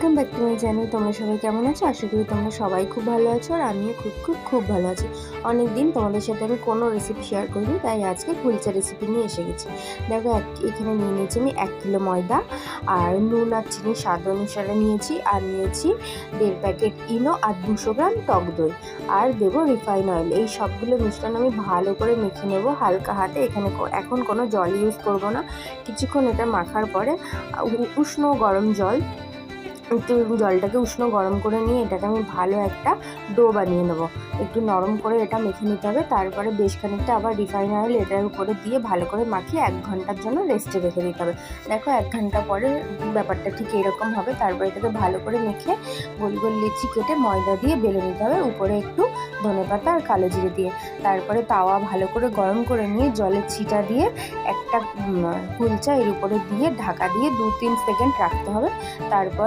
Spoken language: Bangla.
Welcome back to my channel. তোমরা সবাই কেমন আছো? আশা করি তোমরা সবাই খুব ভালো আছো, আর আমিও খুব ভালো আছি। অনেক দিন তোমাদের সাথে আমি কোনো রেসিপি শেয়ার করিনি, তাই আজকে কুলচা রেসিপি নিয়ে এসে গেছি। দেখো এখানে নিয়ে নিয়েছি আমি 1 কিলো ময়দা, আর নুন আর চিনি স্বাদ অনুসারে নিয়েছি, আর নিয়েছি 1.5 প্যাকেট ইনো, আর 200 গ্রাম টক দই, আর দেবো রিফাইন অয়েল। এই সবগুলো মিশ্রণ আমি ভালো করে মেখে নেবো হালকা হাতে। এখন কোনো জল ইউজ করবো না। কিছুক্ষণ এটা মাখার পরে উষ্ণ গরম জল, একটু জলটাকে উষ্ণ গরম করে নিয়ে এটাকে আমি ভালো একটা ডো বানিয়ে নেবো। একটু নরম করে এটা মেখে নিতে হবে। তারপরে বেশ খানিকটা আবার রিফাইন অয়েল এটার উপরে দিয়ে ভালো করে মাখিয়ে 1 ঘন্টার জন্য রেস্টে রেখে দিতে হবে। দেখো 1 ঘন্টা পরে ব্যাপারটা ঠিক এরকম হবে। তারপরে এটাকে ভালো করে মেখে গোল গোল লিচি কেটে ময়দা দিয়ে বেলে নিতে হবে, উপরে একটু ধনেপাতা আর কালো জিরে দিয়ে। তারপরে তাওয়া ভালো করে গরম করে নিয়ে জলের ছিটা দিয়ে একটা কুলচা এর উপরে দিয়ে ঢাকা দিয়ে 2-3 সেকেন্ড রাখতে হবে। তারপরে